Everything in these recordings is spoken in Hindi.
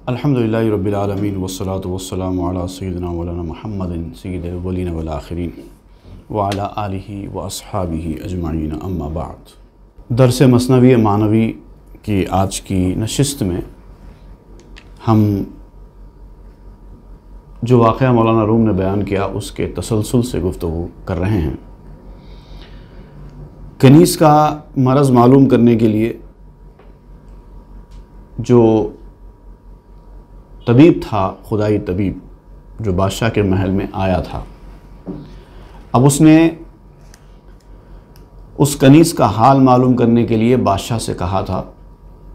अल्हम्दुलिल्लाहि रब्बिल आलमीन वस्सलातु वस्सलामु अला सय्यिदिना मौलाना मुहम्मदिन सय्यिदिल अव्वलीन वल आखिरीन व अला आलिहि व अस्हाबिहि अजमाइन अम्मा बाद। दर्स मसनवी मानवी की आज की नशिस्त में हम जो वाक़या मौलाना रूम ने बयान किया उसके तसलसल से गुफ्तगू कर रहे हैं। कनीज़ का मरज़ मालूम करने के लिए जो तबीब था, खुदाई तबीब, जो बादशाह के महल में आया था, अब उसने उस कनीज़ का हाल मालूम करने के लिए बादशाह से कहा था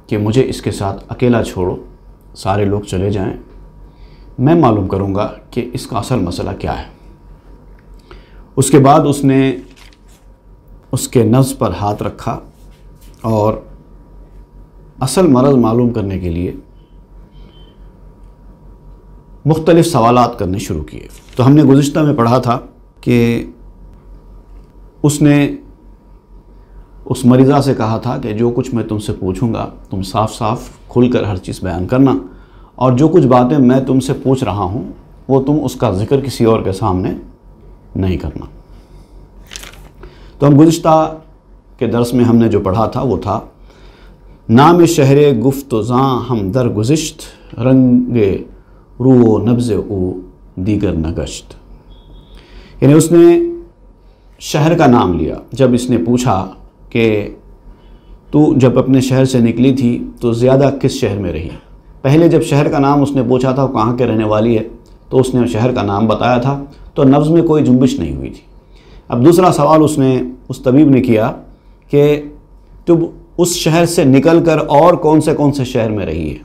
कि मुझे इसके साथ अकेला छोड़ो, सारे लोग चले जाएं, मैं मालूम करूंगा कि इसका असल मसला क्या है। उसके बाद उसने उसके नब्ज़ पर हाथ रखा और असल मरज़ मालूम करने के लिए मुख्तलिफ़ सवालात करने शुरू किए। तो हमने गुज़िश्ता में पढ़ा था कि उसने उस मरीज़ा से कहा था कि जो कुछ मैं तुमसे पूछूंगा तुम साफ़ साफ़ खुलकर हर चीज़ बयान करना, और जो कुछ बातें मैं तुमसे पूछ रहा हूँ वो तुम उसका ज़िक्र किसी और के सामने नहीं करना। तो हम गुज़िश्ता के दर्स में हमने जो पढ़ा था वो था नाम शहरे गुफ्तज़ां हम दर गुज़िश्त रंगे रूओ नब्ज़े ओ दीगर नगश्त। यानी उसने शहर का नाम लिया। जब इसने पूछा कि तू जब अपने शहर से निकली थी तो ज़्यादा किस शहर में रही, पहले जब शहर का नाम उसने पूछा था कहाँ के रहने वाली है तो उसने शहर का नाम बताया था, तो नब्ज़ में कोई जुम्बिश नहीं हुई थी। अब दूसरा सवाल उसने उस तबीब ने किया कि तू उस शहर से निकलकर और कौन से शहर में रही है,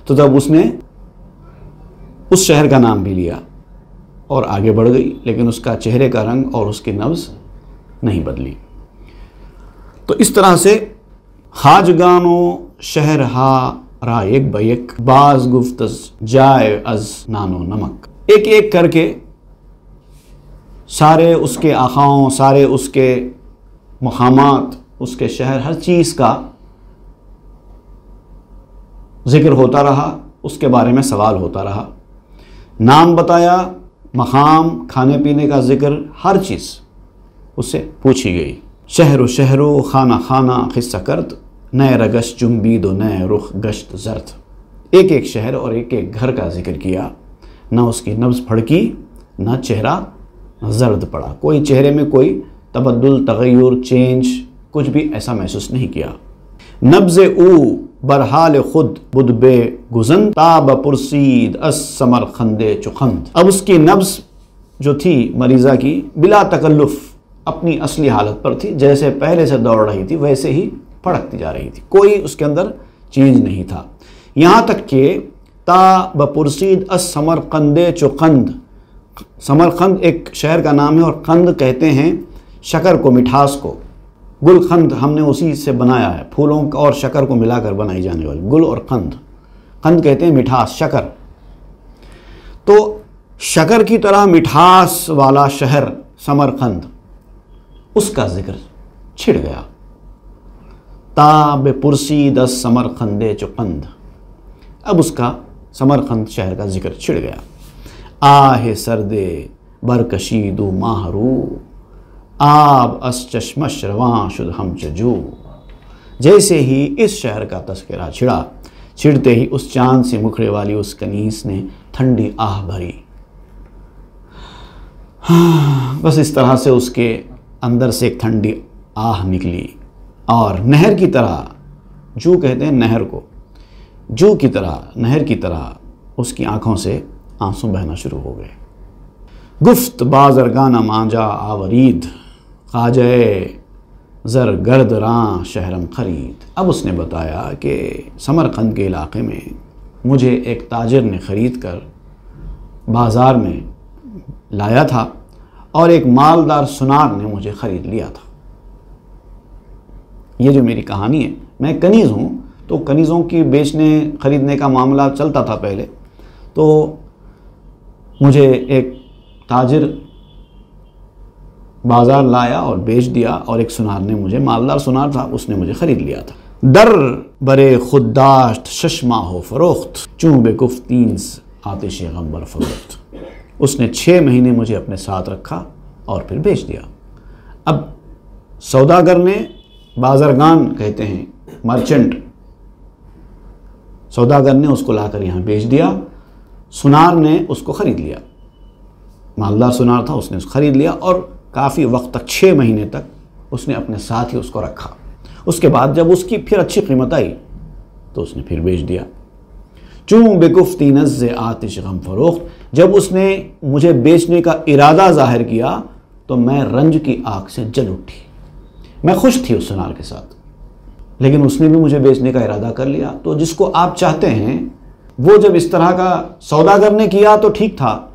तो तब उसने उस शहर का नाम भी लिया और आगे बढ़ गई, लेकिन उसका चेहरे का रंग और उसकी नब्ज़ नहीं बदली। तो इस तरह से हाजगानो शहर हा रा एक बैक बाज गुफ्तज जाए अज नानो नमक, एक एक करके सारे उसके आखाओं, सारे उसके मकामात, उसके शहर, हर चीज़ का ज़िक्र होता रहा, उसके बारे में सवाल होता रहा। नाम बताया, मकाम, खाने पीने का ज़िक्र, हर चीज़ उससे पूछी गई। शहरो शहरो खाना खाना खिस्सा करत नए रगश जुम्बीद व नए रुख गश्त जर्द, एक एक शहर और एक एक घर का ज़िक्र किया। ना उसकी नब्ज़ फड़की, ना चेहरा जर्द पड़ा, कोई चेहरे में कोई तबद्दुल, तगय्युर, चेंज, कुछ भी ऐसा महसूस नहीं किया। नब्ज़े ऊ बरहाल खुद बुदबे गुजन ताब पुरसीद अस समर खंदे चुखंद। अब उसकी नब्ज़ जो थी मरीज़ा की बिला तकल्लुफ़ अपनी असली हालत पर थी, जैसे पहले से दौड़ रही थी वैसे ही फड़कती जा रही थी, कोई उसके अंदर चेंज नहीं था। यहाँ तक कि ताब पुरसीद अस समर खंदे चुखंद, समरकंद एक शहर का नाम है और कंद कहते हैं शक्कर को, मिठास को। गुलखंद हमने उसी से बनाया है, फूलों और शक्कर को मिलाकर बनाई जाने वाली गुल और कंद। कंद कहते हैं मिठास, शक्कर। तो शक्कर की तरह मिठास वाला शहर समरकंद, उसका जिक्र छिड़ गया। ताब पुरसीद समरकंदे चुकंद, अब उसका समरकंद शहर का जिक्र छिड़ गया। आहे सर्दे बरकशीदू माहरू आब अस चश्मश रवां शुद हम चजू। जैसे ही इस शहर का तस्करा छिड़ा, छिड़ते ही उस चांद से मुखड़े वाली उस कनीस ने ठंडी आह भरी। बस इस तरह से उसके अंदर से एक ठंडी आह निकली और नहर की तरह, जू कहते हैं नहर को, जू की तरह, नहर की तरह उसकी आंखों से आंसू बहना शुरू हो गए। गुफ्त बाजरगाना मांजा आवरीद खाजे ज़र गर्द रां शहरम खरीद। अब उसने बताया कि समरकंद के इलाके में मुझे एक ताजिर ने ख़रीद कर बाज़ार में लाया था और एक मालदार सुनार ने मुझे ख़रीद लिया था। ये जो मेरी कहानी है, मैं कनीज़ हूँ, तो कनीज़ों की बेचने ख़रीदने का मामला चलता था पहले। तो मुझे एक ताजिर बाज़ार लाया और बेच दिया, और एक सुनार ने मुझे, मालदार सुनार था, उसने मुझे ख़रीद लिया था। दर बरे खुददाश्त शशमा हो फरोख्त, चूँ बेगुफ्तीन्स आतिश गम्बर फरोख्त। उसने 6 महीने मुझे अपने साथ रखा और फिर बेच दिया। अब सौदागर ने, बाज़रगान कहते हैं, मर्चेंट, सौदागर ने उसको लाकर यहाँ बेच दिया। सुनार ने उसको ख़रीद लिया, मालदार सुनार था, उसने उसको ख़रीद लिया और काफ़ी वक्त तक 6 महीने तक उसने अपने साथ ही उसको रखा। उसके बाद जब उसकी फिर अच्छी कीमत आई तो उसने फिर बेच दिया। चूँ बेगुफ्ती नज़्ज़े आतिश गम फरोख्त, जब उसने मुझे बेचने का इरादा ज़ाहिर किया तो मैं रंज की आग से जल उठी। मैं खुश थी उस सुनार के साथ, लेकिन उसने भी मुझे बेचने का इरादा कर लिया। तो जिसको आप चाहते हैं वो जब इस तरह का सौदागर ने किया तो ठीक था,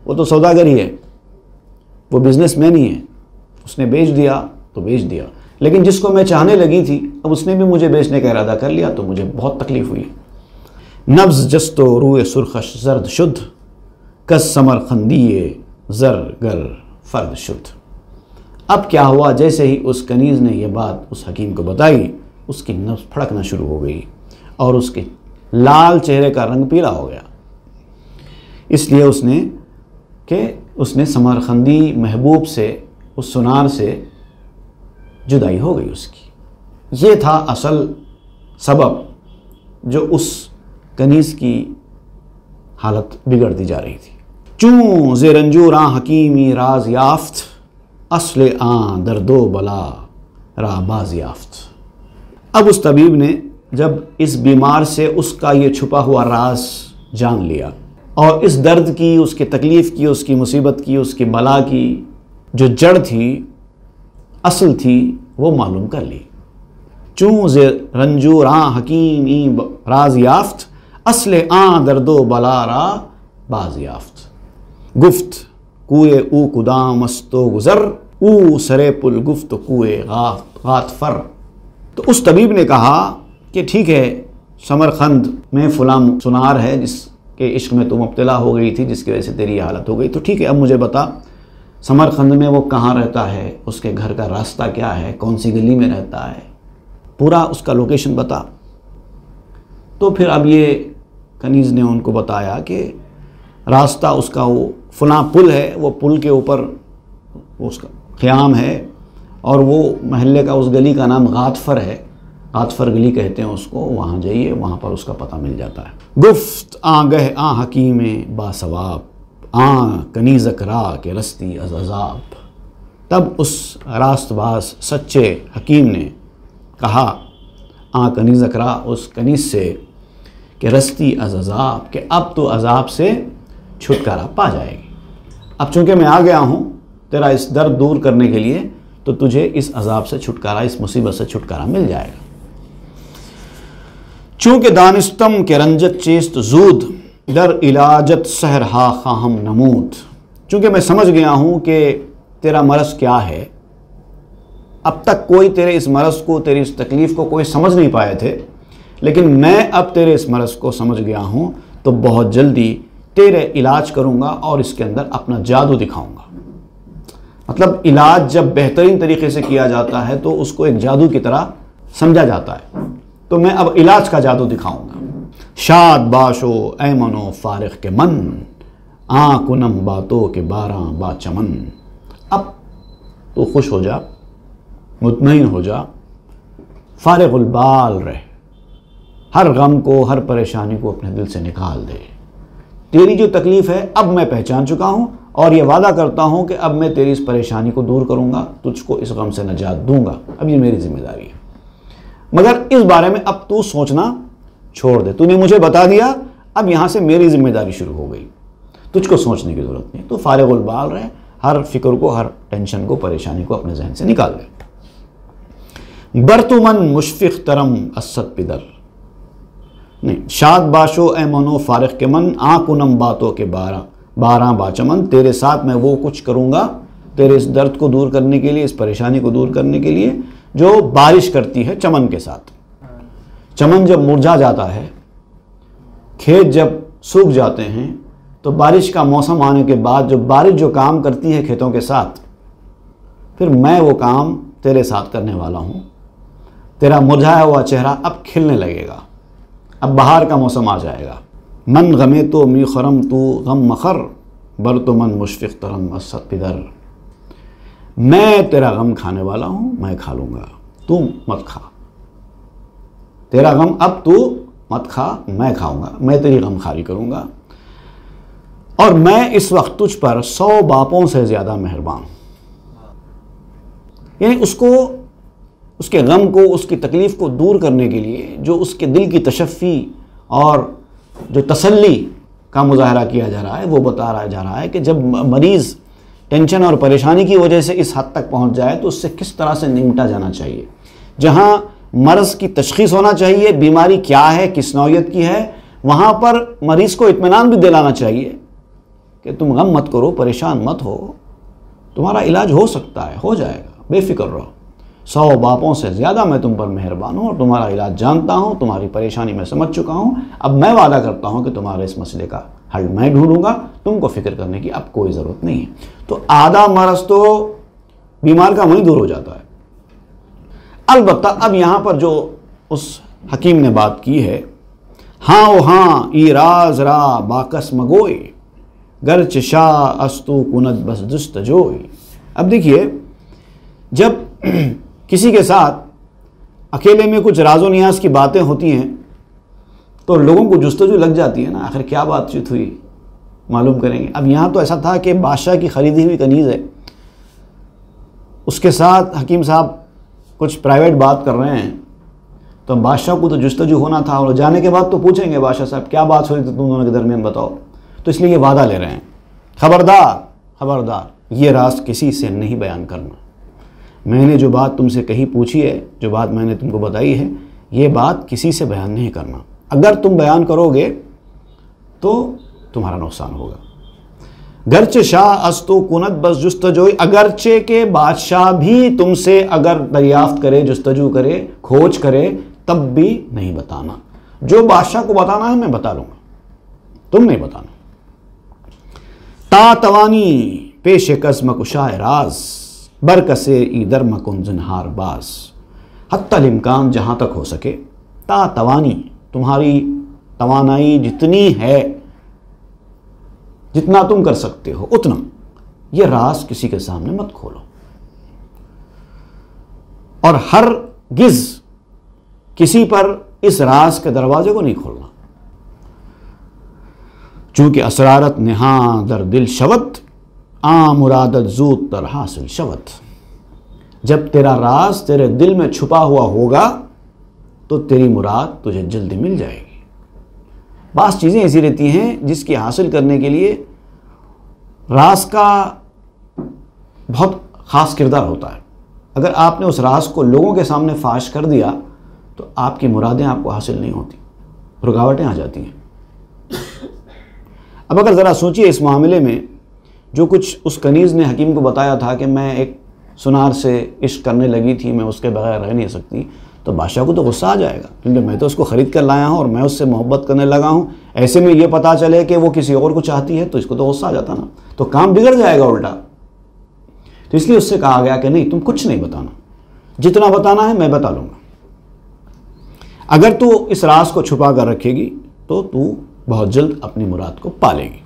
वो तो सौदागर ही है, वो बिजनेसमैन ही है, उसने बेच दिया तो बेच दिया। लेकिन जिसको मैं चाहने लगी थी, अब उसने भी मुझे बेचने का इरादा कर लिया तो मुझे बहुत तकलीफ़ हुई। नब्ज़ जस्तो रूए सुरखश जर्द शुद्ध, कस समर खंदिए जर गर फर्द शुद्ध। अब क्या हुआ, जैसे ही उस कनीज़ ने यह बात उस हकीम को बताई, उसकी नब्ज़ फड़कना शुरू हो गई और उसके लाल चेहरे का रंग पीला हो गया। इसलिए उसने समरखंदी महबूब से, उस सुनार से जुदाई हो गई उसकी। ये था असल सबब जो उस कनीज़ की हालत बिगड़ती जा रही थी। चूँ ज़े रंजूर आं हकीमी राज याफ्त, असले आं दर्दो बला राबाज याफ्त। अब उस तबीब ने जब इस बीमार से उसका ये छुपा हुआ राज जान लिया और इस दर्द की, उसकी तकलीफ़ की, उसकी मुसीबत की, उसकी बला की जो जड़ थी, असल थी, वो मालूम कर ली। चूँ ज़े रंजूर आं हकीमी राज याफ्त, असले आं दर्दो बला रा बाज याफ्त। गुफ्त कुए ऊ कुदाम मस्तो गुज़र, ऊ सरे पुल गुफ्त कुए गातफर। तो उस तबीब ने कहा कि ठीक है, समरखंद में फ़लाँ सुनार है जिसके इश्क में तुम मुब्तला हो गई थी, जिसकी वजह से तेरी हालत हो गई, तो ठीक है, अब मुझे बता समरखंद में वो कहाँ रहता है, उसके घर का रास्ता क्या है, कौन सी गली में रहता है, पूरा उसका लोकेशन बता। तो फिर अब ये कनीज़ ने उनको बताया कि रास्ता उसका वो फ़लाँ पुल है, वो पुल के ऊपर उसका क़याम है और वो महल्ले का, उस गली का नाम गातफर है, गातफर गली कहते हैं उसको, वहाँ जाइए, वहाँ पर उसका पता मिल जाता है। गुफ्त आगह आ हकीम बासवाब, आ कनीज़ करा के रस्ती अज़ाब। तब उस रास्तबाज सच्चे हकीम ने कहा, आ कनीज़ करा, उस कनीज़ से, कि रस्ती अज़ाब, कि अब तो अज़ाब से छुटकारा पा जाएगी। अब चूँकि मैं आ गया हूँ तेरा इस दर्द दूर करने के लिए, तो तुझे इस अज़ाब से छुटकारा, इस मुसीबत से छुटकारा मिल जाएगा। चूँकि दानिस्तम के रंजत चेस्त जूद, दर इलाजत सहर हा खाहम नमूद। चूँकि मैं समझ गया हूँ कि तेरा मरज़ क्या है, अब तक कोई तेरे इस मरज़ को, तेरी इस तकलीफ़ को कोई समझ नहीं पाए थे, लेकिन मैं अब तेरे इस मरज़ को समझ गया हूँ, तो बहुत जल्दी तेरे इलाज करूँगा और इसके अंदर अपना जादू दिखाऊँगा। मतलब इलाज जब बेहतरीन तरीके से किया जाता है तो उसको एक जादू की तरह समझा जाता है, तो मैं अब इलाज का जादू दिखाऊँगा। शाद बाशो ऐ मनो फारिग के मन, आ कुनम बातों के 12 बाचमन। अब तो खुश हो जा, मुतमईन हो जा, फारिगुल बाल रहे, हर गम को, हर परेशानी को अपने दिल से निकाल दे। तेरी जो तकलीफ़ है अब मैं पहचान चुका हूँ और ये वादा करता हूँ कि अब मैं तेरी इस परेशानी को दूर करूँगा, तुझको इस गम से नजात दूँगा। अब ये मेरी जिम्मेदारी है, मगर इस बारे में अब तू सोचना छोड़ दे। तूने मुझे बता दिया, अब यहाँ से मेरी जिम्मेदारी शुरू हो गई, तुझको सोचने की ज़रूरत नहीं। तो फारिगुल बाल रहे, हर फिक्र को, हर टेंशन को, परेशानी को अपने जहन से निकाल दे। बरतुमन मुशफ़िक़ तरम असद पिदर, नहीं, शाद बाशो ए मनो फारिग के मन, आकुनम बातों के 12 बाचमन। तेरे साथ मैं वो कुछ करूँगा तेरे इस दर्द को दूर करने के लिए, इस परेशानी को दूर करने के लिए, जो बारिश करती है चमन के साथ। चमन जब मुरझा जाता है, खेत जब सूख जाते हैं, तो बारिश का मौसम आने के बाद जो बारिश जो काम करती है खेतों के साथ, फिर मैं वो काम तेरे साथ करने वाला हूँ। तेरा मुरझाया हुआ चेहरा अब खिलने लगेगा, अब बाहर का मौसम आ जाएगा। मन गमे तो मी खरम तू गम मखर, बर तो मन मुशफ़िक़ तरम असद पिदर। मैं तेरा गम खाने वाला हूँ, मैं खा लूँगा, तू मत खा। तेरा गम अब तू मत खा, मैं खाऊँगा, मैं तेरी गम खारी करूँगा। और मैं इस वक्त तुझ पर 100 बापों से ज़्यादा मेहरबान हूँ। यानी उसको, उसके गम को, उसकी तकलीफ़ को दूर करने के लिए जो उसके दिल की तशफ़ी और जो तसल्ली का मुजाहरा किया जा रहा है, वो बता जा रहा है कि जब मरीज़ टेंशन और परेशानी की वजह से इस हद तक पहुंच जाए तो उससे किस तरह से निपटा जाना चाहिए। जहां मर्ज़ की तशख़ीस होना चाहिए, बीमारी क्या है, किस नौइयत की है, वहाँ पर मरीज़ को इत्मीनान भी दिलाना चाहिए कि तुम गम मत करो, परेशान मत हो, तुम्हारा इलाज हो सकता है, हो जाएगा, बेफिक्र रहो। 100 बापों से ज़्यादा मैं तुम पर मेहरबान हूँ और तुम्हारा इलाज जानता हूँ, तुम्हारी परेशानी मैं समझ चुका हूँ। अब मैं वादा करता हूँ कि तुम्हारे इस मसले का हल मैं ढूंढूंगा, तुमको फ़िक्र करने की अब कोई ज़रूरत नहीं है। तो आधा मरज़ तो बीमार का वहीं दूर हो जाता है। अलबत्ता अब यहाँ पर जो उस हकीम ने बात की है, हाँ ओ हाँ ई राज रा बाकस मगोई, गर्च शाह अस्तु कुनत बस दुस्त जोई। अब देखिए, जब किसी के साथ अकेले में कुछ राज़ो नियाज़ की बातें होती हैं तो लोगों को जुस्तजू लग जाती है ना, आखिर क्या बातचीत हुई, मालूम करेंगे। अब यहाँ तो ऐसा था कि बादशाह की ख़रीदी हुई कनीज़ है, उसके साथ हकीम साहब कुछ प्राइवेट बात कर रहे हैं, तो बादशाह को तो जुस्तजू होना था और जाने के बाद तो पूछेंगे बादशाह साहब क्या बात हुई थी तुम दोनों के दरमियान, बताओ। तो इसलिए ये वादा ले रहे हैं, खबरदार खबरदार ये राज किसी से नहीं बयान करना। मैंने जो बात तुमसे कही पूछी है, जो बात मैंने तुमको बताई है, ये बात किसी से बयान नहीं करना। अगर तुम बयान करोगे तो तुम्हारा नुकसान होगा। गर्चे शाह अस्तु कुनत बस जुस्तजोई, अगरचे के बादशाह भी तुमसे अगर दरियाफ्त करे, जुस्तजू करे, खोज करे, तब भी नहीं बताना। जो बादशाह को बताना है मैं बता लूँगा, तुम नहीं बताना। ता तवानी पेश कस्म कुशाए राज, बरकसे ईदर मकुन जिनहार बास। हत्तल इम्कान, जहाँ तक हो सके, ता तवानी, तुम्हारी तवानाई जितनी है, जितना तुम कर सकते हो उतना, ये राज किसी के सामने मत खोलो। और हर गिज किसी पर इस राज के दरवाजे को नहीं खोलना। चूँकि असरारत निहा दर दिल शवत, आ मुरादत जूत तर हासिल शवत। जब तेरा राज तेरे दिल में छुपा हुआ होगा तो तेरी मुराद तुझे जल्दी मिल जाएगी। बास चीज़ें ऐसी रहती हैं जिसकी हासिल करने के लिए राज का बहुत ख़ास किरदार होता है। अगर आपने उस राज को लोगों के सामने फाश कर दिया तो आपकी मुरादें आपको हासिल नहीं होती, रुकावटें आ जाती हैं। अब अगर ज़रा सोचिए इस मामले में, जो कुछ उस कनीज़ ने हकीम को बताया था कि मैं एक सुनार से इश्क करने लगी थी, मैं उसके बगैर रह नहीं सकती, तो बादशाह को तो गुस्सा आ जाएगा, क्योंकि मैं तो उसको ख़रीद कर लाया हूँ और मैं उससे मोहब्बत करने लगा हूँ। ऐसे में ये पता चले कि वो किसी और को चाहती है तो इसको तो गुस्सा आ जाता ना, तो काम बिगड़ जाएगा उल्टा। तो इसलिए उससे कहा गया कि नहीं, तुम कुछ नहीं बताना, जितना बताना है मैं बता लूँगा। अगर तू इस राज को छुपा कर रखेगी तो तू बहुत जल्द अपनी मुराद को पालेगी।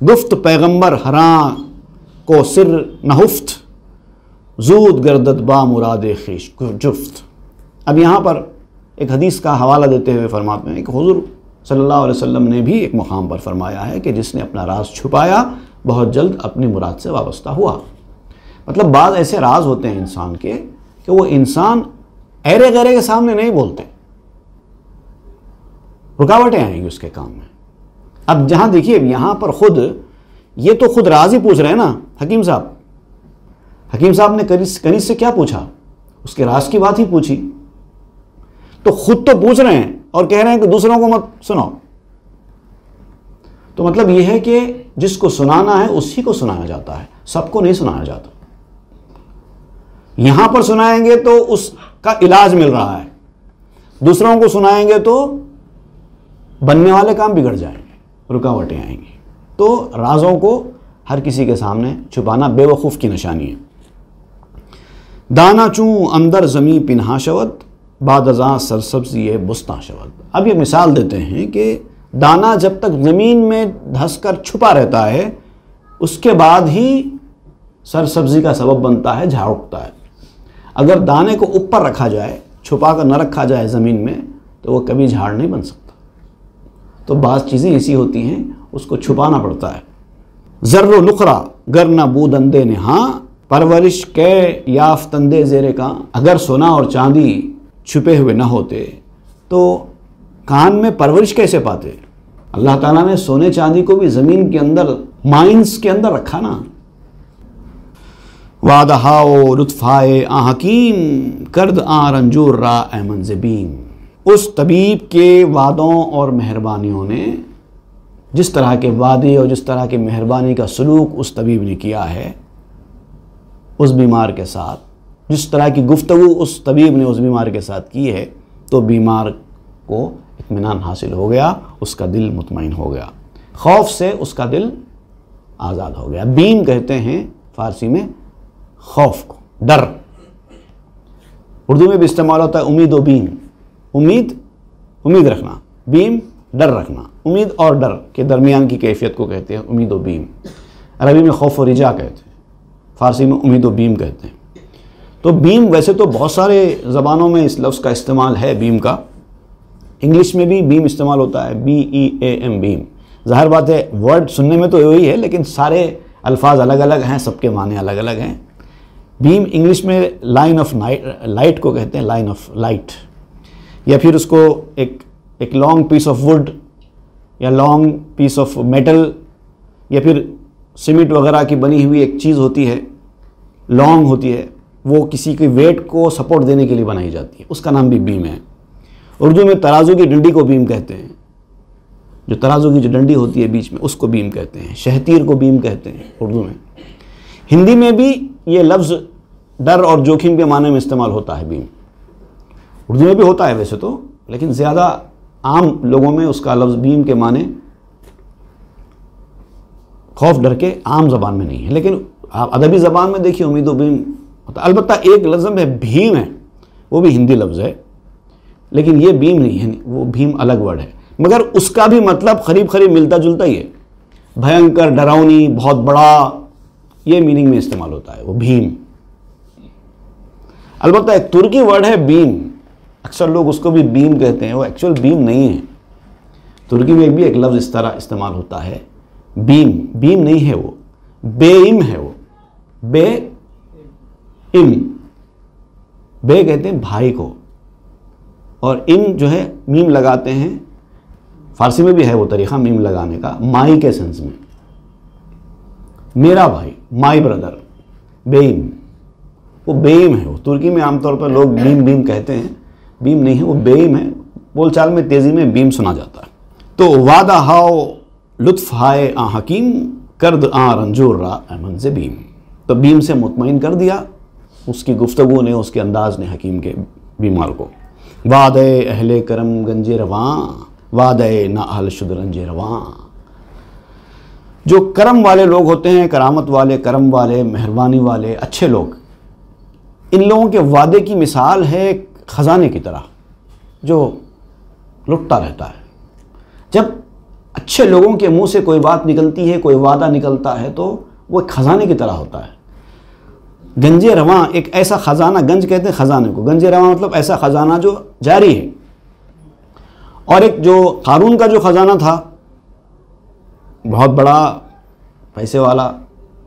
गुफ्त पैगंबर हरां को सिर नहुफ्त, जूद गर्दत बा मुराद खीश जुफ्त। अब यहाँ पर एक हदीस का हवाला देते हुए फरमाते हैं कि हुज़ूर सल्लल्लाहु अलैहि वसल्लम ने भी एक मुकाम पर फरमाया है कि जिसने अपना राज छुपाया बहुत जल्द अपनी मुराद से वाबस्ता हुआ। मतलब बाज़ ऐसे राज होते हैं इंसान के कि वो इंसान ऐरे गैरे के सामने नहीं बोलते, रुकावटें आएंगी उसके काम में। अब जहाँ देखिए यहाँ पर खुद ये तो खुद राज ही पूछ रहे हैं ना हकीम साहब। हकीम साहब ने कनीज़ से क्या पूछा, उसके राज की बात ही पूछी, तो खुद तो पूछ रहे हैं और कह रहे हैं कि दूसरों को मत सुनाओ। तो मतलब यह है कि जिसको सुनाना है उसी को सुनाया जाता है, सबको नहीं सुनाया जाता। यहां पर सुनाएंगे तो उसका इलाज मिल रहा है, दूसरों को सुनाएंगे तो बनने वाले काम बिगड़ जाएंगे, रुकावटें आएंगी। तो राजों को हर किसी के सामने छुपाना बेवकूफ़ की निशानी है। दाना चूँ अंदर ज़मी पिन्हा शवत, बादज़ां सरसब्ज़ी बुस्तां शवद। अब ये मिसाल देते हैं कि दाना जब तक ज़मीन में धंसकर छुपा रहता है उसके बाद ही सरसब्ज़ी का सबब बनता है, झाड़ उठता है। अगर दाने को ऊपर रखा जाए, छुपा कर न रखा जाए ज़मीन में, तो वो कभी झाड़ नहीं बन सकता। तो बाज़ चीज़ें ऐसी होती हैं, उसको छुपाना पड़ता है। ज़र्रो नुखरा गर न बूदंदे ने हाँ, परवरिश के याफ्तंदे ज़ेरे का। अगर सोना और चांदी छुपे हुए न होते तो कान में परवरिश कैसे पाते? अल्लाह ताला ने सोने चांदी को भी ज़मीन के अंदर, माइंस के अंदर रखा ना। वादहाओ लुत्फ़ाए आ हकीम कर्द आ रंजूर रा एमन ज़बीम। उस तबीब के वादों और मेहरबानियों ने, जिस तरह के वादे और जिस तरह की मेहरबानी का सलूक उस तबीब ने किया है उस बीमार के साथ, जिस तरह की गुफ्तगू उस तबीब ने उस बीमार के साथ की है, तो बीमार को इत्मीनान हासिल हो गया, उसका दिल मुतमईन हो गया, खौफ से उसका दिल आज़ाद हो गया। बीम कहते हैं फ़ारसी में खौफ को, डर। उर्दू में भी इस्तेमाल होता है उम्मीद व बीम। उम्मीद रखना, बीम डर रखना। उम्मीद और डर के दरमियान की कैफियत को कहते हैं उम्मीद व बीम। अरबी में खौफ व रिजा कहते हैं, फ़ारसी में उम्मीद व बीम कहते हैं। तो बीम वैसे तो बहुत सारे ज़बानों में इस लफ्ज़ का इस्तेमाल है बीम का। इंग्लिश में भी बीम इस्तेमाल होता है, BEAM बीम। ज़ाहिर बात है वर्ड सुनने में तो वही है, लेकिन सारे अल्फाज अलग अलग हैं, सबके माने अलग अलग हैं। बीम इंग्लिश में लाइन ऑफ लाइट को कहते हैं, लाइन ऑफ लाइट। या फिर उसको एक लॉन्ग पीस ऑफ वुड या लॉन्ग पीस ऑफ मेटल या फिर सीमेंट वगैरह की बनी हुई एक चीज़ होती है, लॉन्ग होती है, वो किसी के वेट को सपोर्ट देने के लिए बनाई जाती है, उसका नाम भी बीम है। उर्दू में तराजू की डंडी को बीम कहते हैं, जो तराजू की जो डंडी होती है बीच में, उसको बीम कहते हैं। शहतीर को बीम कहते हैं उर्दू में। हिंदी में भी ये लफ्ज़ डर और जोखिम के माने में इस्तेमाल होता है बीम। उर्दू में भी होता है वैसे तो, लेकिन ज़्यादा आम लोगों में उसका लफ्ज़ बीम के माने खौफ डर के आम ज़बान में नहीं है, लेकिन आप अदबी ज़बान में देखिए उम्मीद व बीम होता है। अलबत्ता एक लफ्ज़ है भीम है, वो भी हिंदी लफ्ज़ है, लेकिन ये बीम नहीं है, वो भीम अलग वर्ड है, मगर उसका भी मतलब करीब करीब मिलता जुलता ही है। भयंकर, डरावनी, बहुत बड़ा, ये मीनिंग में इस्तेमाल होता है वो भीम। अलबत्ता एक तुर्की वर्ड है बीम, अक्सर लोग उसको भी बीम कहते हैं, वो एक्चुअल बीम नहीं है। तुर्की में भी एक लफ्ज़ इस तरह इस्तेमाल होता है, बीम नहीं है वो, बेइम है वो, बेइम। बे कहते हैं भाई को, और इम जो है मीम लगाते हैं। फारसी में भी है वो तरीक़ा मीम लगाने का, माई के सेंस में, मेरा भाई, माई ब्रदर, बेइम। वो बेइम है वो। तुर्की में आमतौर पर लोग बीम कहते हैं, बीम नहीं है वो, बेइम है। बोलचाल में तेज़ी में बीम सुना जाता है। तो वादा हाओ लुत्फ़ हाय आ हकीम कर्द आ रंजूर रा अमन से बीम। तो बीम से मुतमईन कर दिया उसकी गुफ्तगू ने, उसके अंदाज ने हकीम के बीमार को। वादे अहले करम गंजे रवां, वादे ना अहल शुद रंजे रवां। जो करम वाले लोग होते हैं, करामत वाले, करम वाले, मेहरबानी वाले, अच्छे लोग, इन लोगों के वादे की मिसाल है ख़जाने की तरह जो लुटता रहता है। जब अच्छे लोगों के मुंह से कोई बात निकलती है, कोई वादा निकलता है, तो वो एक ख़जाने की तरह होता है। गंजे रवां एक ऐसा ख़जाना, गंज कहते हैं ख़जाने को, गंजे रवां मतलब ऐसा ख़जाना जो जारी है। और एक जो क़ारून का जो ख़जाना था, बहुत बड़ा पैसे वाला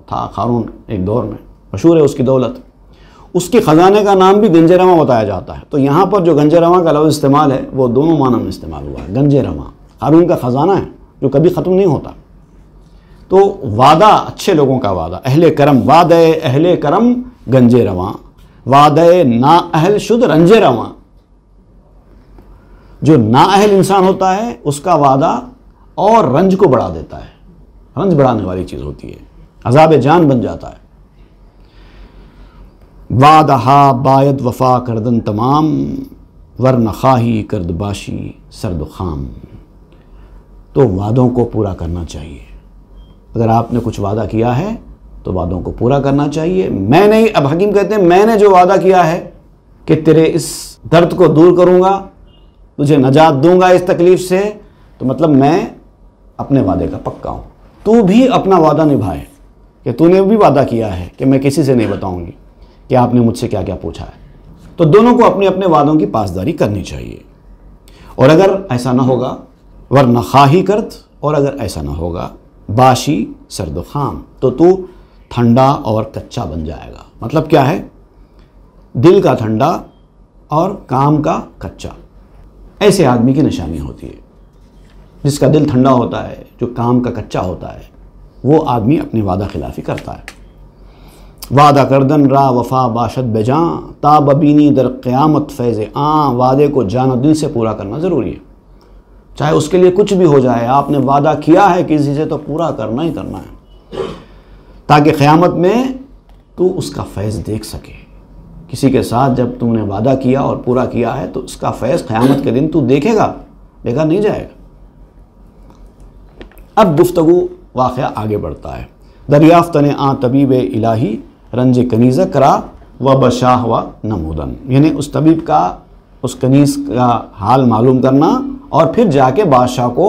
था क़ारून, एक दौर में मशहूर है उसकी दौलत, उसके ख़जाने का नाम भी गंजे रवां बताया जाता है। तो यहाँ पर जो गंजे रवां का लफ्ज़ इस्तेमाल है वो दोनों मानों में इस्तेमाल हुआ है। गंजे रवां क़ारून का ख़जाना है जो कभी ख़त्म नहीं होता। तो वादा, अच्छे लोगों का वादा, अहले करम, वादे अहले करम गंजे रवां, वादे ना अहल शुद रंजे रवां। जो ना अहल इंसान होता है उसका वादा और रंज को बढ़ा देता है, रंज बढ़ाने वाली चीज़ होती है, अज़ाब जान बन जाता है। वादहा बायद वफा करदन तमाम, वरन खाही करदबाशी सर्द खाम। तो वादों को पूरा करना चाहिए। अगर आपने कुछ वादा किया है तो वादों को पूरा करना चाहिए। मैंने, अब हकीम कहते हैं मैंने जो वादा किया है कि तेरे इस दर्द को दूर करूँगा, तुझे नजात दूंगा इस तकलीफ़ से, तो मतलब मैं अपने वादे का पक्का हूँ। तू भी अपना वादा निभाए कि तूने भी वादा किया है कि मैं किसी से नहीं बताऊँगी कि आपने मुझसे क्या क्या पूछा है। तो दोनों को अपने अपने वादों की पासदारी करनी चाहिए। और अगर ऐसा ना होगा वरना खाही करद, और अगर ऐसा ना होगा बाशी सर्द खाम, तो तू ठंडा और कच्चा बन जाएगा। मतलब क्या है? दिल का ठंडा और काम का कच्चा, ऐसे आदमी की निशानी होती है। जिसका दिल ठंडा होता है, जो काम का कच्चा होता है, वो आदमी अपनी वादा खिलाफी करता है। वादा करदन रा वफा बाशद बेजां, ता बबीनी दर क़यामत फैज़ आ, वादे को जान दिल से पूरा करना ज़रूरी है। चाहे उसके लिए कुछ भी हो जाए, आपने वादा किया है किसी से तो पूरा करना ही करना है, ताकि क़यामत में तू उसका फैज़ देख सके। किसी के साथ जब तुमने वादा किया और पूरा किया है तो उसका फैज़ क़यामत के दिन तू देखेगा, देखा नहीं जाएगा। अब गुफ्तगू वाक़या आगे बढ़ता है। दरियाफ्तने आ तबीब इलाही रंज कनीज़ करा व बशाह व नमूदन, यानी उस तबीब का, उस कनीज़ का हाल मालूम करना और फिर जाके बादशाह को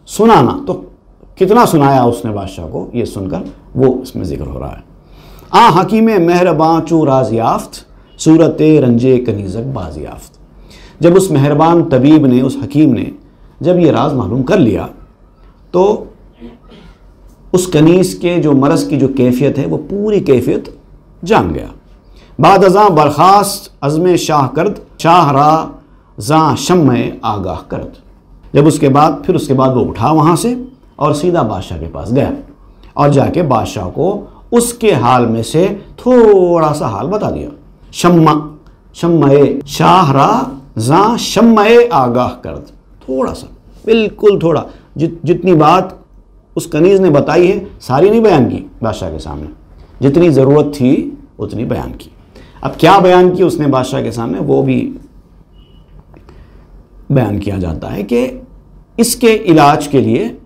सुनाना। तो कितना सुनाया उसने बादशाह को, ये सुनकर वो इसमें ज़िक्र हो रहा है। आ हकीम मेहरबान चू राज याफ्त, सूरत रंजे कनीज़क बाज याफ्त। जब उस मेहरबान तबीब ने, उस हकीम ने जब ये राज मालूम कर लिया तो उस कनीज़ के जो मरज़ की जो कैफियत है वो पूरी कैफियत जान गया। बाद अज़ां बरखास्त अज़्म शाह करद, शाह रा ज़ां शम्मे आगाह करद। जब उसके बाद वो उठा वहाँ से और सीधा बादशाह के पास गया और जाके बादशाह को उसके हाल में से थोड़ा सा हाल बता दिया। शम्मे शाह रा ज़ां शम्मे आगाह करद, थोड़ा सा, बिल्कुल थोड़ा, जितनी बात उस कनीज़ ने बताई है सारी नहीं बयान की बादशाह के सामने, जितनी ज़रूरत थी उतनी बयान की। अब क्या बयान की उसने बादशाह के सामने, वो भी बयान किया जाता है कि इसके इलाज के लिए,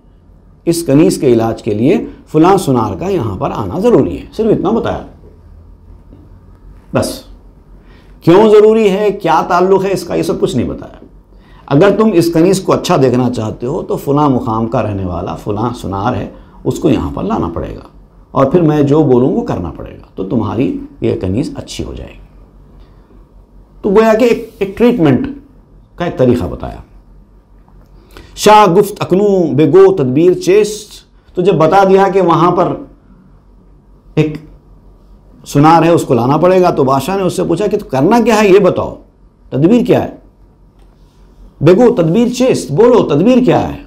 इस कनीज़ के इलाज के लिए फ़लाँ सुनार का यहाँ पर आना ज़रूरी है। सिर्फ इतना बताया बस। क्यों ज़रूरी है, क्या ताल्लुक़ है इसका, ये सब कुछ नहीं बताया। अगर तुम इस कनीज़ को अच्छा देखना चाहते हो तो फ़लाँ मुकाम का रहने वाला फ़लाँ सुनार है, उसको यहाँ पर लाना पड़ेगा और फिर मैं जो बोलूँ वो करना पड़ेगा, तो तुम्हारी ये कनीज़ अच्छी हो जाएगी। तो गोया कि एक ट्रीटमेंट का एक तरीक़ा बताया। शाह गुफ्त अकनू बेगो तदबीर चेस्ट, तो जब बता दिया कि वहाँ पर एक सुनार है उसको लाना पड़ेगा, तो बादशाह ने उससे पूछा कि तो करना क्या है ये बताओ, तदबीर क्या है। बेगो तदबीर चेस्ट, बोलो तदबीर क्या है।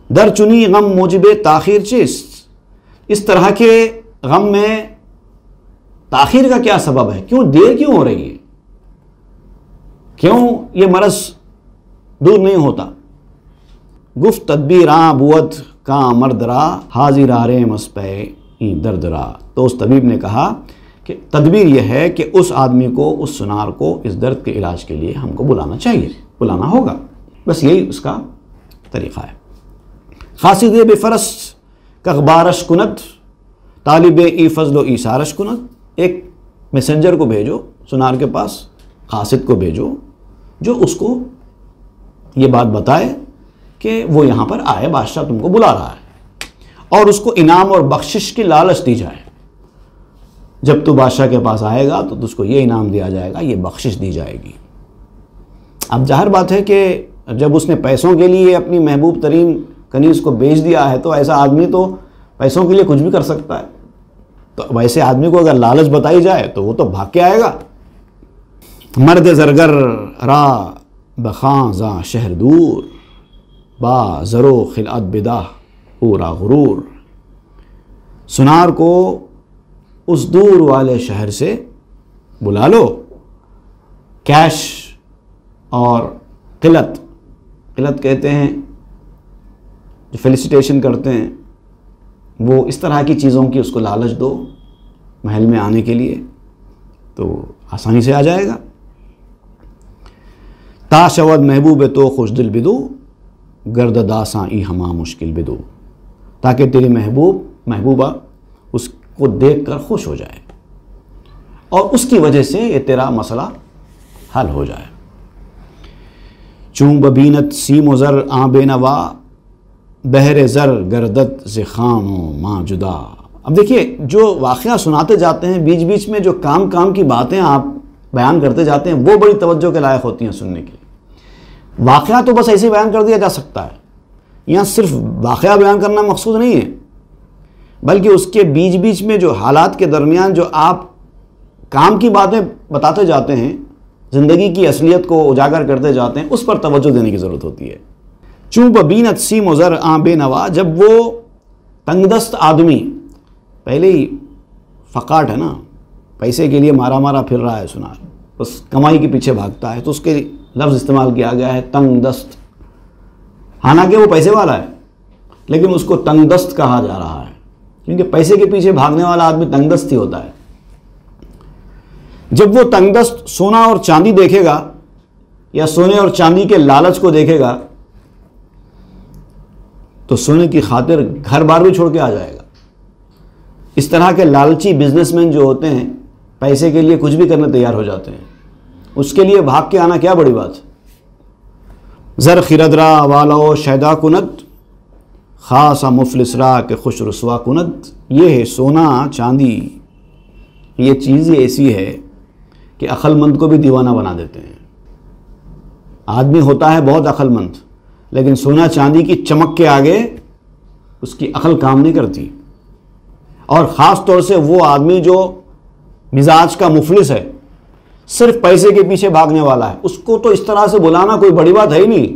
दर चुनी गम मोजिबे ताखीर चेस्ट, इस तरह के गम में ताखीर का क्या सबब है, क्यों देर क्यों हो रही है, क्यों ये मरज़ दूर नहीं होता। गुफ्त तदबीरा बुअत का मर्दरा हाजिर आरे मस्पे दर्दरा, तो उस तबीब ने कहा कि तदबीर यह है कि उस आदमी को, उस सुनार को इस दर्द के इलाज के लिए हमको बुलाना चाहिए, बुलाना होगा, बस यही उसका तरीक़ा है। खासिद बेफरस कबारश कुनत तालिब ई फजलो ईसारश कुनत, एक मैसेंजर को भेजो सुनार के पास, खासिद को भेजो जो उसको ये बात बताए कि वो यहाँ पर आए, बादशाह तुमको बुला रहा है, और उसको इनाम और बख्शिश की लालच दी जाए। जब तू बादशाह के पास आएगा तो तुझको ये इनाम दिया जाएगा, ये बख्शिश दी जाएगी। अब जाहिर बात है कि जब उसने पैसों के लिए अपनी महबूब तरीन कनीज़ को बेच दिया है तो ऐसा आदमी तो पैसों के लिए कुछ भी कर सकता है। तो वैसे आदमी को अगर लालच बताई जाए तो वो तो भाग के आएगा। मर्द ज़रगर रा बखां ज़ा शहर दूर, बा ज़रो खिलात बिदा पूरा गुरूर, सुनार को उस दूर वाले शहर से बुला लो, कैश और किलत, किलत कहते हैं जो फेलिसिटेशन करते हैं, वो इस तरह की चीज़ों की उसको लालच दो महल में आने के लिए, तो आसानी से आ जाएगा। ताशवद महबूब तो खुश दिल बिदू गर्द दासा ई हमा मुश्किल बिदू, ताकि तेरी महबूबा उसको देख कर खुश हो जाए और उसकी वजह से ये तेरा मसला हल हो जाए। चूं बबीनत सीम ज़र आ बेनवा, बहर ज़र गर्दत से खानो माँ जुदा। अब देखिए, जो वाक़या सुनाते जाते हैं, बीच बीच में जो काम की बातें आप बयान करते जाते हैं, वो बड़ी तवज्जो के लायक होती हैं सुनने की। वाक़या तो बस ऐसे बयान कर दिया जा सकता है, यहाँ सिर्फ वाक़या बयान करना मकसूद नहीं है, बल्कि उसके बीच बीच में जो हालात के दरमियान जो आप काम की बातें बताते जाते हैं, ज़िंदगी की असलियत को उजागर करते जाते हैं, उस पर तवज्जो देने की ज़रूरत होती है। चूँ बबीनत सीम ज़र आ बेनवा, जब वो तंगदस्त आदमी, पहले ही फ़काट है ना, पैसे के लिए मारा मारा फिर रहा है सुनार, बस कमाई के पीछे भागता है, तो उसके लफ्ज़ इस्तेमाल किया गया है तंगदस्त। हालांकि वो पैसे वाला है, लेकिन उसको तंगदस्त कहा जा रहा है, क्योंकि पैसे के पीछे भागने वाला आदमी तंगदस्त ही होता है। जब वो तंगदस्त सोना और चांदी देखेगा, या सोने और चांदी के लालच को देखेगा, तो सोने की खातिर घर बार भी छोड़ के आ जाएगा। इस तरह के लालची बिजनेसमैन जो होते हैं, पैसे के लिए कुछ भी करने तैयार हो जाते हैं। उसके लिए भाग के आना क्या बड़ी बात। ज़र खिरदरा वालो शैदा कुनत, ख़ासा मुफलिसरा के खुश रसवा कुनत। ये है सोना चांदी, ये चीज़ ऐसी है कि अक्लमंद को भी दीवाना बना देते हैं। आदमी होता है बहुत अक्लमंद, लेकिन सोना चांदी की चमक के आगे उसकी अक्ल काम नहीं करती। और ख़ास तौर से वो आदमी जो मिजाज का मुफलिस है, सिर्फ पैसे के पीछे भागने वाला है, उसको तो इस तरह से बुलाना कोई बड़ी बात है ही नहीं।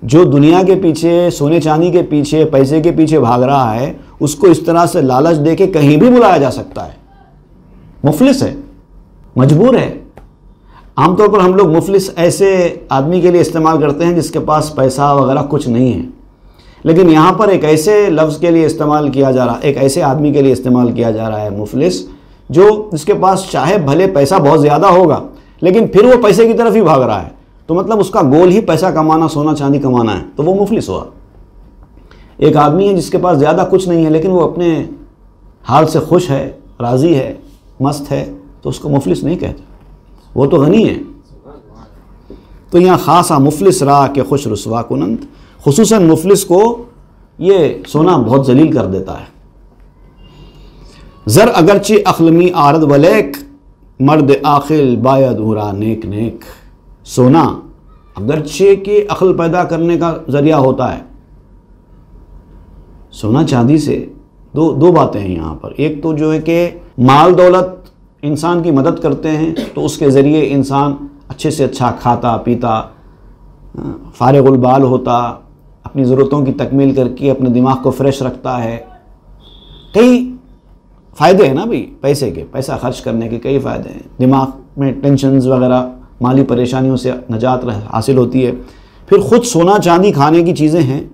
जो दुनिया के पीछे, सोने चांदी के पीछे, पैसे के पीछे भाग रहा है, उसको इस तरह से लालच देके कहीं भी बुलाया जा सकता है। मुफलिस है, मजबूर है। आमतौर पर हम लोग मुफलिस ऐसे आदमी के लिए इस्तेमाल करते हैं जिसके पास पैसा वगैरह कुछ नहीं है, लेकिन यहाँ पर एक ऐसे लफ्ज़ के लिए इस्तेमाल किया जा रहा, एक ऐसे आदमी के लिए इस्तेमाल किया जा रहा है मुफलिस, जो जिसके पास चाहे भले पैसा बहुत ज़्यादा होगा, लेकिन फिर वो पैसे की तरफ ही भाग रहा है। तो मतलब उसका गोल ही पैसा कमाना, सोना चांदी कमाना है, तो वो मुफलिस हुआ। एक आदमी है जिसके पास ज़्यादा कुछ नहीं है, लेकिन वो अपने हाल से खुश है, राज़ी है, मस्त है, तो उसको मुफलिस नहीं कहते, वो तो गनी है। तो यहाँ ख़ासा मुफलिस रा के खुश रसवा कुनंत, खुसूसन मुफलिस को ये सोना बहुत जलील कर देता है। ज़र अगरचे अखलमी आरद वलेक, मर्द आखिल बायद उरा नेक नेक। सोना अगरचे के अक्ल पैदा करने का ज़रिया होता है। सोना चांदी से दो बातें हैं यहाँ पर। एक तो जो है कि माल दौलत इंसान की मदद करते हैं, तो उसके ज़रिए इंसान अच्छे से अच्छा खाता पीता, फारिगुल बाल होता, अपनी ज़रूरतों की तकमील करके अपने दिमाग को फ्रेश रखता है। कई फ़ायदे हैं ना भाई पैसे के, पैसा खर्च करने के कई फ़ायदे हैं। दिमाग में टेंशन्स वगैरह, माली परेशानियों से निजात हासिल होती है। फिर ख़ुद सोना चांदी खाने की चीज़ें हैं,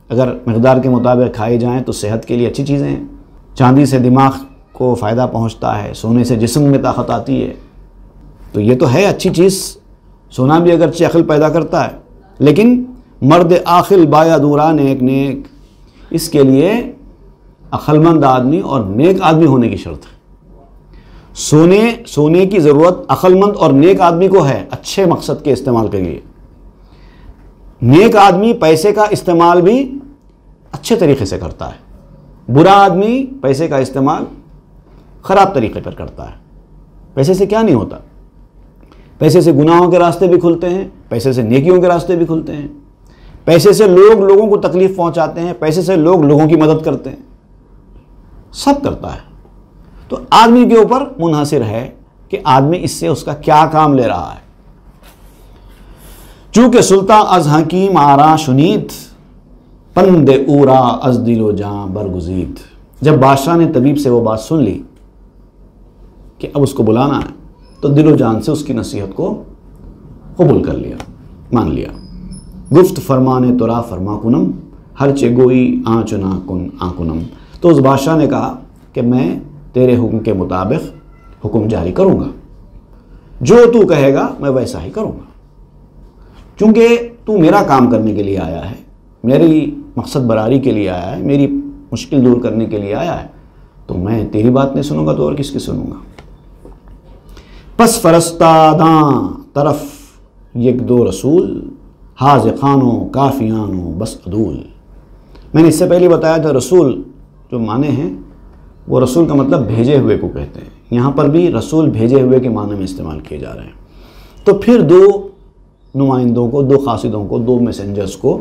अगर मकदार के मुताबिक खाई जाएँ तो सेहत के लिए अच्छी चीज़ें हैं। चांदी से दिमाग को फ़ायदा पहुँचता है, सोने से जिस्म में ताकत आती है, तो ये तो है अच्छी चीज़। सोना भी अगरचे अक्ल पैदा करता है, लेकिन मर्द आखिल बाया दूरा नेक नेक, इसके लिए अक्लमंद आदमी और नेक आदमी होने की शर्त है। सोने की ज़रूरत अक्लमंद और नेक आदमी को है अच्छे मकसद के इस्तेमाल के लिए। नेक आदमी पैसे का इस्तेमाल भी अच्छे तरीके से करता है, बुरा आदमी पैसे का इस्तेमाल ख़राब तरीके पर करता है। पैसे से क्या नहीं होता, पैसे से गुनाहों के रास्ते भी खुलते हैं, पैसे से नेकियों के रास्ते भी खुलते हैं, पैसे से लोग लोगों को तकलीफ़ पहुंचाते हैं, पैसे से लोग लोगों की मदद करते हैं, सब करता है। तो आदमी के ऊपर मुनहसिर है कि आदमी इससे उसका क्या काम ले रहा है। चूँकि सुल्तान अज हकीम आरा शुनीद, पंदे ऊरा अज दिलो जां बरगुजीद। जब बादशाह ने तबीब से वो बात सुन ली कि अब उसको बुलाना है, तो दिलो जान से उसकी नसीहत को कबूल कर लिया, मान लिया। गुफ्त फरमाने तुरा फरमा कुनम, हर चे गोई आँचुना कुन आकुनम। तो उस बादशाह ने कहा कि मैं तेरे हुक्म के मुताबिक हुक्म जारी करूँगा, जो तू कहेगा मैं वैसा ही करूँगा। चूँकि तू मेरा काम करने के लिए आया है, मेरी मकसद बरारी के लिए आया है, मेरी मुश्किल दूर करने के लिए आया है, तो मैं तेरी बात नहीं सुनूंगा तो और किसकी सुनूंगा। पस फरस्तादा तरफ एक दो रसूल, हाज खानो काफियानो बस अदूल। मैंने इससे पहले बताया था रसूल जो माने हैं वो रसूल का मतलब भेजे हुए को कहते हैं। यहाँ पर भी रसूल भेजे हुए के माने में इस्तेमाल किए जा रहे हैं। तो फिर दो नुमाइंदों को, दो कासिदों को, दो मैसेंजर्स को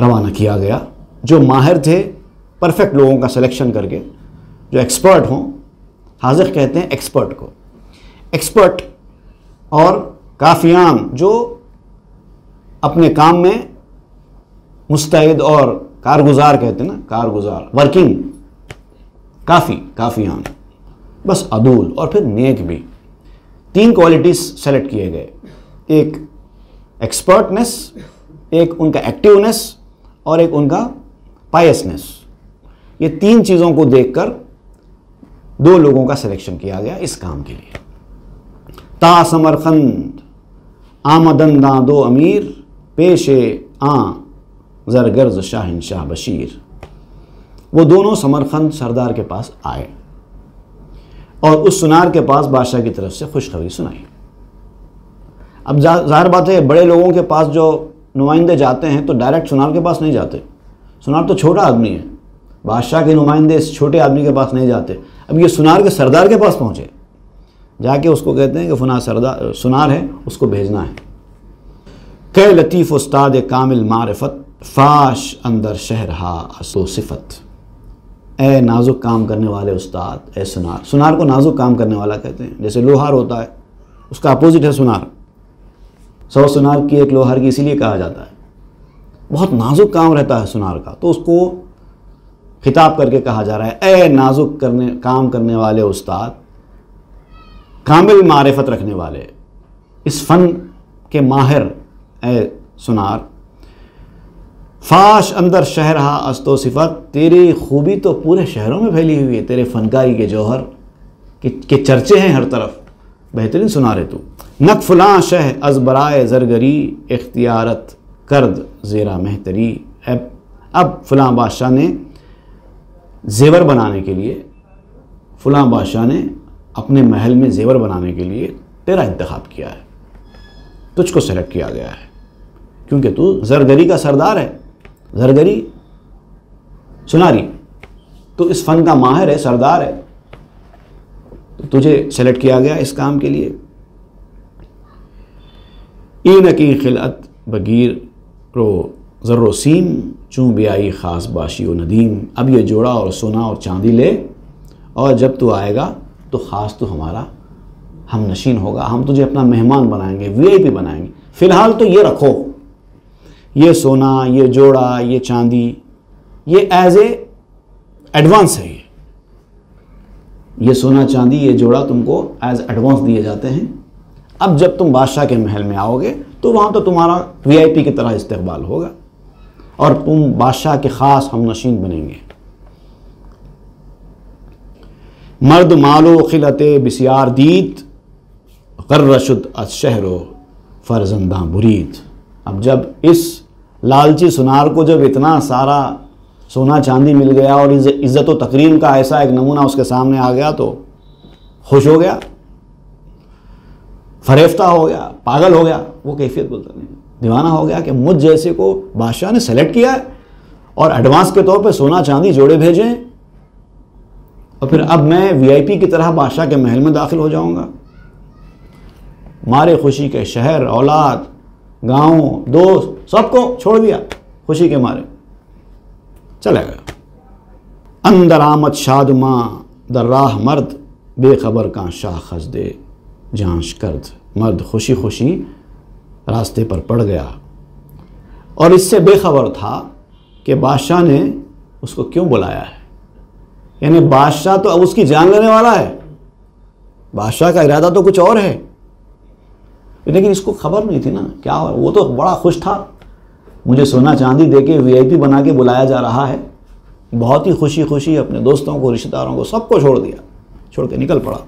रवाना किया गया जो माहिर थे, परफेक्ट लोगों का सिलेक्शन करके, जो एक्सपर्ट हों। हाज़िर कहते हैं एक्सपर्ट को, एक्सपर्ट, और काफियान जो अपने काम में मुस्तैद और कारगुजार कहते हैं ना, कारगुजार, वर्किंग, काफियान, बस अदूल, और फिर नेक भी। तीन क्वालिटीज सेलेक्ट किए गए, एक एक्सपर्टनेस, एक उनका एक्टिवनेस, और एक उनका पायसनेस। ये तीन चीज़ों को देखकर दो लोगों का सिलेक्शन किया गया इस काम के लिए। ता समरखंद आमदन दा दो अमीर, पेशे आ जरगर्ज शाहिनशाह बशीर। वो दोनों समरखंद सरदार के पास आए और उस सुनार के पास बादशाह की तरफ से खुशखबरी सुनाई। अब जाहिर बात है, बड़े लोगों के पास जो नुमाइंदे जाते हैं तो डायरेक्ट सुनार के पास नहीं जाते। सुनार तो छोटा आदमी है, बादशाह के नुमाइंदे इस छोटे आदमी के पास नहीं जाते। अब ये सुनार के सरदार के पास पहुँचे, जाके उसको कहते हैं कि फुना सरदार सुनार है, उसको भेजना है। कै लतीफ़ उस्ताद कामिल मारिफत, फाश अंदर शहरहा असो सिफत। ए नाजुक काम करने वाले उस्ताद, ए सुनार। सुनार को नाजुक काम करने वाला कहते हैं। जैसे लोहार होता है, उसका अपोजिट है सुनार। 100 सुनार की एक लोहार की इसीलिए कहा जाता है। बहुत नाजुक काम रहता है सुनार का, तो उसको खिताब करके कहा जा रहा है, ए नाजुक काम करने वाले उस्ताद, कामिल मारिफत रखने वाले, इस फ़न के माहिर, ए सुनार। फाश अंदर शहरहा अस्तो सिफत, तेरी खूबी तो पूरे शहरों में फैली हुई है, तेरे फनकारी के जौहर के चर्चे हैं हर तरफ, बेहतरीन सुनार है तू। नक फलां शह अज बराए ज़रगरी, इख्तियारत कर्द ज़ेरा मेहतरी। अब फलां बादशाह ने जेवर बनाने के लिए, फलां बादशाह ने अपने महल में जेवर बनाने के लिए तेरा इंतखाब किया है, तुझको सेलेक्ट किया गया है, क्योंकि तू ज़रगरी का सरदार है। ज़रगरी सुनारी, तो इस फ़न का माहिर है, सरदार है, तो तुझे सेलेक्ट किया गया इस काम के लिए। इन की खिलत बगीर रो ज़र्रोसीम, चूँ ब्याई ख़ास बाशी व नदीम। अब ये जोड़ा और सोना और चांदी ले, और जब तू आएगा तो ख़ास तो हमारा हम नशीन होगा, हम तुझे अपना मेहमान बनाएंगे, वीआईपी बनाएंगे। फ़िलहाल तो ये रखो, ये सोना, ये जोड़ा, ये चांदी, ये एज ए एडवांस है। ये सोना चांदी, ये जोड़ा तुमको एज एडवांस दिए जाते हैं। अब जब तुम बादशाह के महल में आओगे तो वहाँ तो तुम्हारा वीआईपी की तरह इस्तकबाल होगा और तुम बादशाह के ख़ास हम नशीन बनेंगे। मर्द मालो खिलते बिसियार दीद, गर्रशुद अज शहरो फरजंदा बुरीद। अब जब इस लालची सुनार को जब इतना सारा सोना चांदी मिल गया और इज़्ज़त व तकरीम का ऐसा एक नमूना उसके सामने आ गया तो खुश हो गया, फरेफ्ता हो गया, पागल हो गया। वो कैफियत बोलता नहीं, दीवाना हो गया कि मुझ जैसे को बादशाह ने सेलेक्ट किया है और एडवांस के तौर पे सोना चांदी जोड़े भेजें, और फिर अब मैं वीआईपी की तरह बादशाह के महल में दाखिल हो जाऊंगा। मारे खुशी के शहर, औलाद, गाँव, दोस्त सबको छोड़ दिया खुशी के मारे, चला गया। अंदर आमद शादमा दर्राह मर्द, बेखबर का शाह खजदे जांच करद। मर्द खुशी खुशी रास्ते पर पड़ गया और इससे बेखबर था कि बादशाह ने उसको क्यों बुलाया है। यानी बादशाह तो अब उसकी जान लेने वाला है, बादशाह का इरादा तो कुछ और है, लेकिन इसको खबर नहीं थी ना क्या। वो तो बड़ा खुश था, मुझे सोना चांदी देके वीआईपी बना के बुलाया जा रहा है। बहुत ही खुशी खुशी अपने दोस्तों को, रिश्तेदारों को, सबको छोड़ दिया, छोड़ के निकल पड़ा।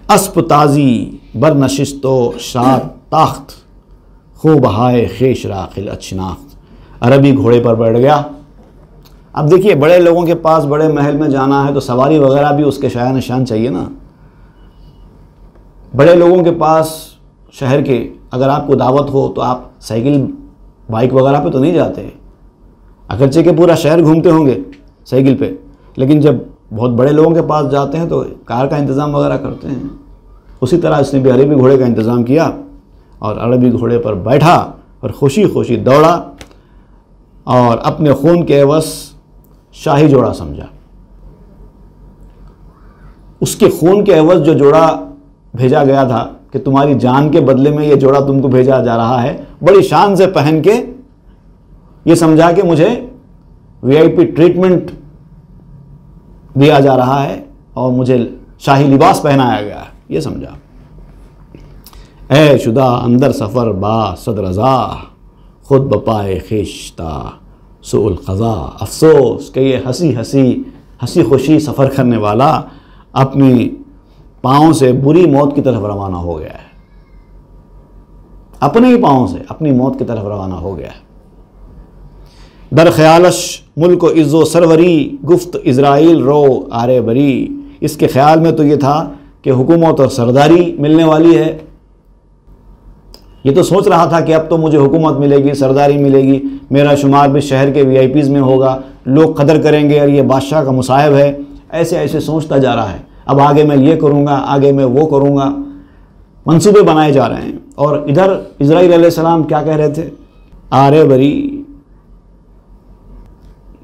अस्प ताजी बर नशिस्तो शाद ताख्त, खूब हाय खेश राखिल अच्छनाख्त। अरबी घोड़े पर बैठ गया। अब देखिए, बड़े लोगों के पास बड़े महल में जाना है तो सवारी वगैरह भी उसके शाया निशान चाहिए ना। बड़े लोगों के पास शहर के अगर आपको दावत हो तो आप साइकिल बाइक वगैरह पे तो नहीं जाते हैं, अगरचे के पूरा शहर घूमते होंगे साइकिल पे, लेकिन जब बहुत बड़े लोगों के पास जाते हैं तो कार का इंतज़ाम वगैरह करते हैं। उसी तरह इसने भी अरबी घोड़े का इंतज़ाम किया और अरबी घोड़े पर बैठा और खुशी खुशी दौड़ा और अपने खून के एवज़ शाही जोड़ा समझा। उसके खून के एवज़ जो जोड़ा भेजा गया था कि तुम्हारी जान के बदले में ये जोड़ा तुमको भेजा जा रहा है, बड़ी शान से पहन के ये समझा कि मुझे वीआईपी ट्रीटमेंट दिया जा रहा है और मुझे शाही लिबास पहनाया गया है, ये समझा। ए शुदा अंदर सफ़र बा सद रज़ा खुद बपाए खिश्ता सुल क़ज़ा। अफसोस कि ये हंसी खुशी सफ़र करने वाला अपनी पाँव से बुरी मौत की तरफ रवाना हो गया है, अपने ही पाँव से अपनी मौत की तरफ रवाना हो गया है। दर ख्यालश मुल्क इज़्ज़ो सरवरी गुफ्त इज़राइल रो आरे बरी। इसके ख्याल में तो ये था कि हुकूमत और सरदारी मिलने वाली है। ये तो सोच रहा था कि अब तो मुझे हुकूमत मिलेगी, सरदारी मिलेगी, मेरा शुमार भी शहर के वीआईपीज़ में होगा, लोग कदर करेंगे और ये बादशाह का मुसाहिब है, ऐसे ऐसे सोचता जा रहा है। अब आगे मैं ये करूँगा, आगे मैं वो करूँगा, मंसूबे बनाए जा रहे हैं। और इधर इज़राइल अलैहिस्सलाम क्या कह रहे थे, आरे बरी,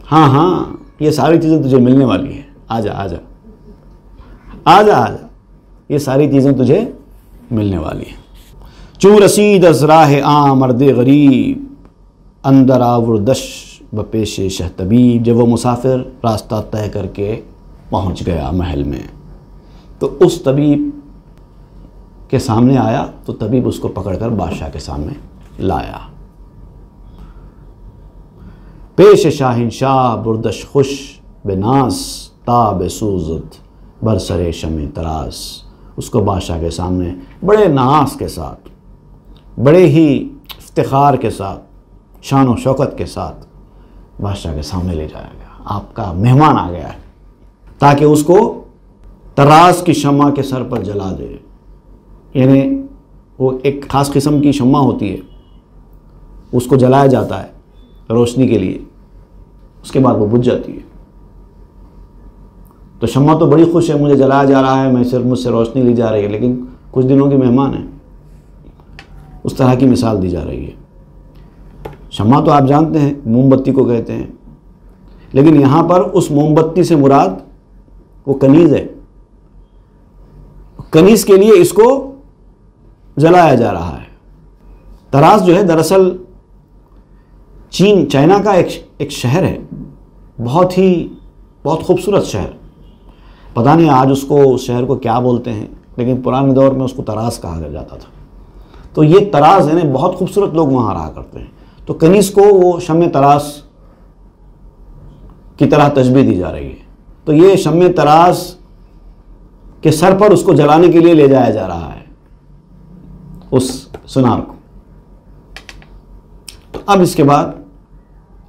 हाँ हाँ ये सारी चीज़ें तुझे मिलने वाली है, आजा आजा आजा आजा, ये सारी चीज़ें तुझे मिलने वाली हैं। चूँ रसीद अज़राह आ मर्द गरीब अंदर आवरदश बपेश शह तबीब। जब वो मुसाफिर रास्ता तय करके पहुँच गया महल में तो उस तबीब के सामने आया तो तबीब उसको पकड़कर बादशाह के सामने लाया। पेश शाहिनशाह बुरदश खुश बेनास ताब सूजत बरसरे शमे तरास। उसको बादशाह के सामने बड़े नास के साथ, बड़े ही इफ्तिखार के साथ, शान और शौकत के साथ बादशाह के सामने ले जाया गया। आपका मेहमान आ गया है, ताकि उसको तरास की शम्मा के सर पर जला दे। यानी वो एक ख़ास किस्म की शम्मा होती है, उसको जलाया जाता है रोशनी के लिए, उसके बाद वो बुझ जाती है। तो शम्मा तो बड़ी खुश है, मुझे जलाया जा रहा है, मैं सिर्फ मुझसे रोशनी ली जा रही है, लेकिन कुछ दिनों की मेहमान है। उस तरह की मिसाल दी जा रही है। शम्मा तो आप जानते हैं मोमबत्ती को कहते हैं, लेकिन यहाँ पर उस मोमबत्ती से मुराद वो कनीज़ है। कनीज़ के लिए इसको जलाया जा रहा है। तरास जो है दरअसल चाइना का एक शहर है, बहुत खूबसूरत शहर। पता नहीं आज उसको उस शहर को क्या बोलते हैं, लेकिन पुराने दौर में उसको तरास कहा जाता था। तो ये तरास यानी बहुत खूबसूरत लोग वहाँ रहा करते हैं। तो कनीज़ को वो शम्मे तरास की तरह तशबीह दी जा रही है। तो ये शम्मे तरास के सर पर उसको जलाने के लिए ले जाया जा रहा है, उस सुनार को। तो अब इसके बाद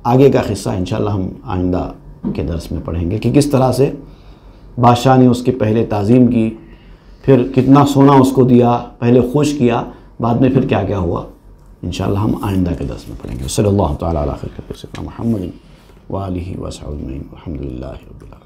आगे का क़िस्सा इंशाअल्लाह हम आइंदा के दर्स में पढ़ेंगे कि किस तरह से बादशाह ने उसकी पहले ताज़ीम की, फिर कितना सोना उसको दिया, पहले खुश किया, बाद में फिर क्या क्या हुआ। इंशाअल्लाह हम आइंदा के दर्स में पढ़ेंगे। सल्लल्लाहु तआला अला खैर मुहम्मद व आलिहि व अस्हाबिही अल्हम्दुलिल्लाहि रब्बिल आलमीन।